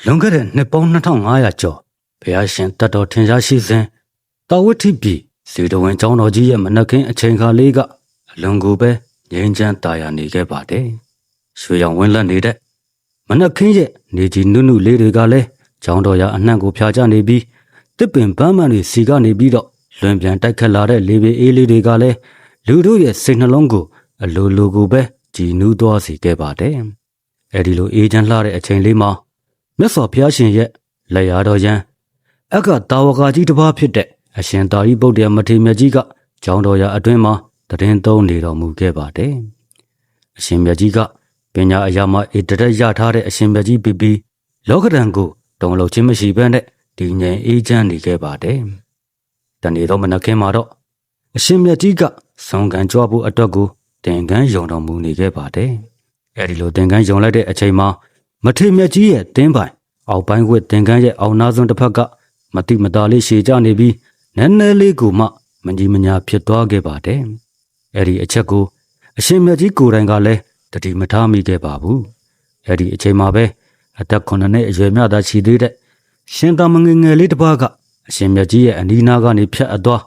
လွန်ခဲ့တဲ့နှစ်ပေါင်း2500ကျော်ဘုရားရှင်တတ်တော်ထင်ရှားရှိစဉ်တာဝတိပြည်ဇေတဝန်ကျောင်းတော်ကြီးရဲ့မနက်ခင်းအချိန်ခါလေးကအလွန်ကိုပဲငြိမ်းချမ်းသာယာနေခဲ့ပါတယ်။ရွှေရောင်ဝင်းလက်နေတဲ့မနက်ခင်းရဲ့နေကြီးနုနုလေးတွေကလည်းကျောင်းတော်ရာအနှံ့ကိုဖြာချနေပြီးတစ်ပင်ပန်းမှန်တွေစီကနေပြီးတော့လွင်ပြန်တိုက်ခတ်လာတဲ့လေပေအေးလေးတွေကလည်းလူတို့ရဲ့စိတ်နှလုံးကိုအလိုလိုကိုပဲကြည်နူးသွားစေခဲ့ပါတယ်။အဲဒီလိုအေးချမ်းလှတဲ့အချိန်လေးမှာမြတ်စွာဘုရားရှင်ရဲ့လက်ရာတော်ရန်အကတာဝကကြီးတစ်ပါးဖြစ်တဲ့အရှင်သာရိပုတ္တရာမထေရမြတ်ကြီးကကျောင်းတော်ရာအတွင်းမှာတရင်သုံးနေတော်မူခဲ့ပါတယ်။အရှင်မြတ်ကြီးကပညာအရာမှာဧတရက်ရထားတဲ့အရှင်မြတ်ကြီးပြီးလောကဓာတ်ကိုတုံလုံးချင်းမရှိဘဲနဲ့ဒီငြိမ်အေးချမ်းနေခဲ့ပါတယ်။တနေ့တော့မနက်ခင်းမှာတော့အရှင်မြတ်ကြီးကဆောင်ကန်ကြွဖို့အတွက်ကိုသင်္ကန်းယုံတော်မူနေခဲ့ပါတယ်။အဲဒီလိုသင်္ကန်းယုံလိုက်တဲ့အချိန်မှာမထေရမြတ်ကြီးရဲ့တင်းပိုင်အောက်ပိုင်းဝက်သင်္ကန်းရဲ့အောက်နားစွန်းတစ်ဖက်ကမတိမတာလေးရှည်ကြနေပြီးနည်းနည်းလေးကိုမှမကြီးမညာဖြစ်သွားခဲ့ပါတယ်။အဲဒီအချက်ကိုအရှင်မြတ်ကြီးကိုယ်တိုင်ကလည်းတတိမထားမိခဲ့ပါဘူး။အဲဒီအချိန်မှာပဲအသက်9နှစ်အရွယ်မြတ်သားရှိသေးတဲ့ရှင်သာမငယ်ငယ်လေးတစ်ပါးကအရှင်မြတ်ကြီးရဲ့အနီးနားကနေဖြတ်အသွား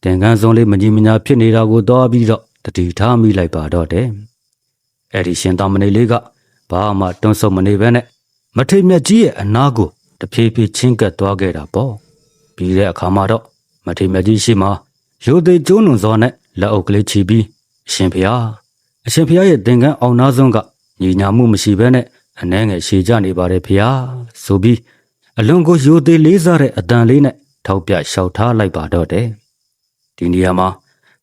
သင်္ကန်းစုံလေးမကြီးမညာဖြစ်နေတာကိုသွားပြီးတော့တတိထားမိလိုက်ပါတော့တယ်။အဲဒီရှင်သာမဏေလေးကဘာမှတွန်းဆုတ်မနေဘဲနဲ့မထေရမြတ်ကြီးရဲ့အနားကိုတဖြည်းဖြည်းချင်းကပ်သွားခဲ့တာပေါ့။ပြီးတဲ့အခါမှာတော့မထေရမြတ်ကြီးရှိမှရိုသေကျိုးနုံစွာနဲ့လက်အုပ်ကလေးချီပြီးအရှင်ဘုရားရဲ့သင်္ကန်းအောင်နားစွန်းကညီညာမှုမရှိဘဲနဲ့အနှဲငယ်ရှည်ကြနေပါတယ်ဘုရားဆိုပြီးအလွန်ကိုရိုသေလေးစားတဲ့အတန်လေးနဲ့ထောက်ပြလျှောက်ထားလိုက်ပါတော့တယ်။ဒီနေရာမှာ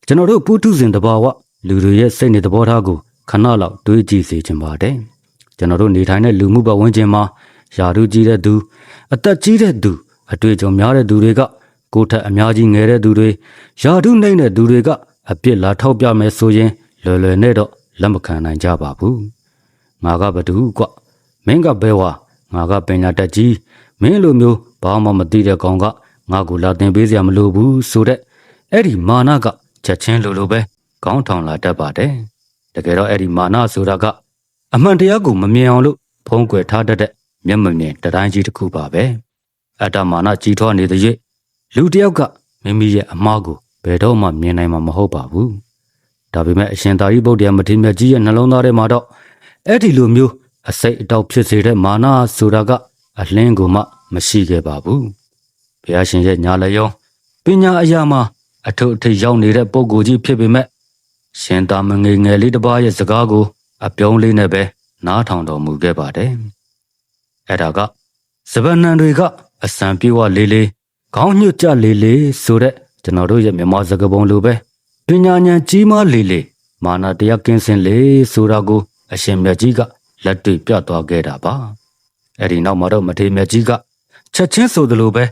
ကျွန်တော်တို့ပုထုဇဉ်တဘာဝလူတွေရဲ့စိတ်နေသဘောထားကိုခဏလောက်တွေးကြည့်စေချင်ပါတယ်။ကျွန်တော်တို့နေထိုင်တဲ့လူမှုပတ်ဝန်းကျင်မှာယာရုကြီးတဲ့သူအသက်ကြီးတဲ့သူအတွေ့အကြုံများတဲ့သူတွေကကိုယ်ထက်အများကြီးငယ်တဲ့သူတွေယာရုနှိမ့်တဲ့သူတွေကအပြစ်လာထောက်ပြမယ်ဆိုရင်လွယ်လွယ်နဲ့တော့လက်မခံနိုင်ကြပါဘူး။ငါကဘသူကွမင်းကဘဲဝါငါကပညာတတ်ကြီးမင်းလိုမျိုးဘာမှမသိတဲ့ကောင်ကငါကိုလာတင်ပေးစရာမလိုဘူးဆိုတဲ့အဲ့ဒီမာနကချက်ချင်းလိုပဲကောင်းထောင်လာတတ်ပါတယ်။တကယ်တော့အဲ့ဒီမာနဆိုတာကအမှန်တရားကိုမမြင်အောင်လို့ဖုံးကွယ်ထားတတ်တဲ့မျက်မမြင်တတိုင်းကြီးတစ်ခုပါပဲ။အတ္တမာနကြီးထွားနေတဲ့၍လူတစ်ယောက်ကမိမိရဲ့အမှားကိုဘယ်တော့မှမြင်နိုင်မှာမဟုတ်ပါဘူး။ဒါပေမဲ့အရှင်သာရိပုတ္တရာမထေရမြတ်ကြီးရဲ့နှလုံးသားထဲမှာတော့အဲ့ဒီလိုမျိုးအစိတ်အတောက်ဖြစ်စေတဲ့မာနဆိုတာကအလင်းကိုမှမရှိခဲ့ပါဘူး။ဘုရားရှင်ရဲ့ညာလက်ရောပညာအရာမှာအထုအထိပ်ရောက်နေတဲ့ပုဂ္ဂိုလ်ကြီးဖြစ်ပေမဲ့ရှင်သာမငယ်ငယ်လေးတစ်ပါးရဲ့စကားကိုအပြုံးလေးနဲ့ပဲနားထောင်တော်မူခဲ့ပါတယ်။အဲ့ဒါကစပန်နံတွေကအစံပြေဝလေးလေးခေါင်းညွတ်ကြလေးလေးဆိုတဲ့ကျွန်တော်တို့ရဲ့မြန်မာစကားပုံလိုပဲပညာဉာဏ်ကြီးမားလေးလေးမာနတရားကင်းစင်လေးဆိုတာကိုအရှင်မြတ်ကြီးကလက်တွေ့ပြသွားခဲ့တာပါ။အဲ့ဒီနောက်မှာတော့မထေရမြတ်ကြီးကချက်ချင်းဆိုသလိုပဲ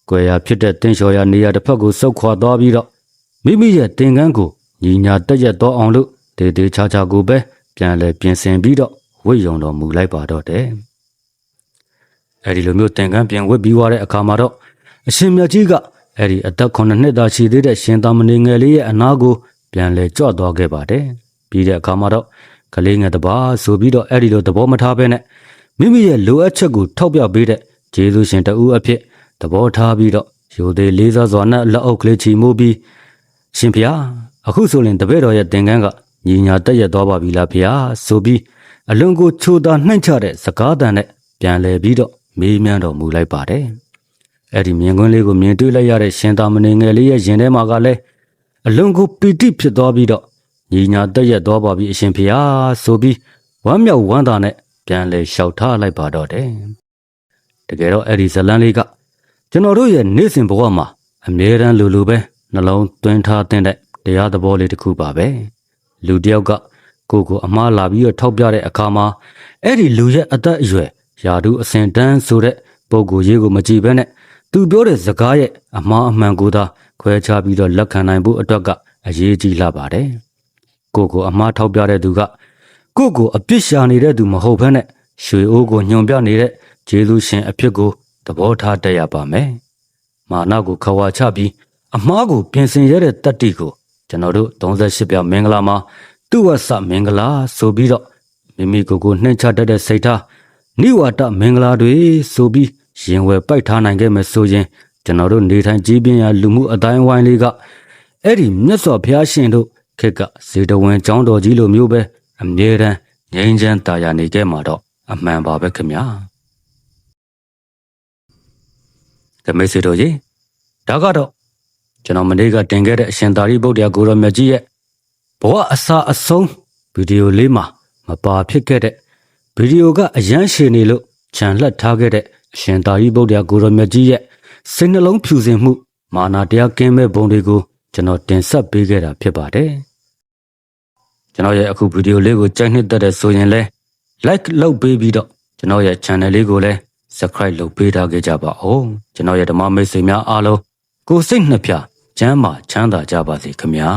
ကွယ်ရာဖြစ်တဲ့တင်းလျှော်ရာနေရာတစ်ဖက်ကိုဆုတ်ခွာသွားပြီးတော့မိမိရဲ့သင်္ကန်းကိုညီညာတက်ရက်သွားအောင်လို့တေတေချာချာကိုပဲပြန်လဲပြင်ဆင်ပြီးတော့ဝိယုံတော်မူလိုက်ပါတော့တယ်။အဲဒီလိုမျိုးသင်္ကန်းပြင်ဝတ်ပြီးွားတဲ့အခါမှာတော့အရှင်မြတ်ကြီးကအဲဒီအသက်9နှစ်သာရှိသေးတဲ့ရှင်သာမဏေငယ်လေးရဲ့အနားကိုပြန်လဲကြွသွားခဲ့ပါတယ်။ပြီးတဲ့အခါမှာတော့ကလေးငယ်တပါးဆိုပြီးတော့အဲဒီလိုသဘောမထားဘဲနဲ့မိမိရဲ့လိုအပ်ချက်ကိုထောက်ပြပေးတဲ့ကျေးဇူးရှင်တဦးအဖြစ်သဘောထားပြီးတော့ရိုသေလေးစားစွာနဲ့လက်အုပ်ကလေးချီမိုးပြီးရှင်ဖျားအခုဆိုရင်တပည့်တော်ရဲ့သင်္ကန်းကညီညာတက်ရက်သွားပါပြီလားဖျားဆိုပြီးအလွန်ကိုချိုတာနှိမ့်ချတဲ့စကားတန်နဲ့ပြန်လဲပြီးတော့မေးမြန်းတော်မူလိုက်ပါတယ်။အဲ့ဒီမြင်ကွင်းလေးကိုမြင်တွေ့လိုက်ရတဲ့ရှင်သာမဏေငယ်လေးရဲ့ရင်ထဲမှာကလည်းအလွန်ကိုပီတိဖြစ်သွားပြီးတော့ညီညာတက်ရက်သွားပါပြီအရှင်ဖျားဆိုပြီးဝမ်းမြောက်ဝမ်းသာနဲ့ပြန်လဲလျှောက်ထားလိုက်ပါတော့တယ်။တကယ်တော့အဲ့ဒီဇလန်းလေးကကျွန်တော်တို့ရဲ့နေ့စဉ်ဘဝမှာအမြဲတမ်းလိုပဲနှလုံးသွင်းထားတဲ့တရားသဘောလေးတစ်ခုပါပဲ။လူတစ်ယောက်ကကိုအမှားလာပြီးတော့ထောက်ပြတဲ့အခါမှာအဲ့ဒီလူရဲ့အသက်အရွယ်ယာတုအစဉ်တန်းဆိုတဲ့ပုဂ္ဂိုလ်ရေးကိုမကြည့်ဘဲနဲ့သူပြောတဲ့စကားရဲ့အမှားအမှန်ကိုသာခွဲခြားပြီးတော့လက်ခံနိုင်ဖို့အတွက်ကအရေးကြီးလာပါတယ်။ကိုအမှားထောက်ပြတဲ့သူကကိုအပြစ်ရှာနေတဲ့သူမဟုတ်ဘဲနဲ့ရွှေအိုးကိုညွန်ပြနေတဲ့ကျေးဇူးရှင်အဖြစ်ကိုသဘောထားတတ်ရပါမယ်။မာနကိုခဝါချပြီးအမှားကိုပြင်ဆင်ရတဲ့တတ္တိကိုကျွန်တော်တို့38ပြမင်္ဂလာမှာသူဝဆမင်္ဂလာဆိုပြီးတော့မိမိကိုနှိမ့်ချတတ်တဲ့စိတ်ထား နိဝါဒမင်္ဂလာတွေဆိုပြီးရင်ဝယ်ပိုက်ထားနိုင်ခဲ့မယ်ဆိုရင်ကျွန်တော်တို့နေထိုင်ကြီးပြင်းရာလူမှုအတိုင်းဝိုင်းလေးကအဲ့ဒီမြတ်စွာဘုရားရှင်တို့ခေတ်ကစေတဝန်ကျောင်းတော်ကြီးလိုမျိုးပဲအမြဲတမ်းငြိမ်းချမ်းသာယာနေခဲ့မှာတော့အမှန်ပါပဲခင်ဗျာဓမ္မစေတော်ကြီးဒါကတော့ကျွန်တော်မနေ့ကတင်ခဲ့တဲ့အရှင်သာရိပုတ္တရာကိုရောမြတ်ကြီးရဲ့ဘဝအစာအဆုံးဗီဒီယိုလေးမှာမပါဖြစ်ခဲ့တဲ့ဗီဒီယိုကအရန်ရှည်နေလို့ခြံလှက်ထားခဲ့တဲ့အရှင်သာရိပုတ္တရာကိုရောမြတ်ကြီးရဲ့စိတ်နှလုံးဖြူစင်မှုမာနာတရားကင်းမဲ့ပုံတွေကိုကျွန်တော်တင်ဆက်ပေးခဲ့တာဖြစ်ပါတယ်ကျွန်တော်ရဲ့အခုဗီဒီယိုလေးကိုကြိုက်နှစ်သက်တဲ့ဆိုရင်လဲ like လုပ်ပေးပြီးတော့ကျွန်တော်ရဲ့ channel လေးကိုလည်း subscribe လုပ်ပေးထားခဲ့ကြပါဦးကျွန်တော်ရဲ့ဓမ္မမိတ်ဆွေများအားလုံးကိုယ်စိတ်နှစ်ဖြာချမ်းသာကြပါစေခင်ဗျာ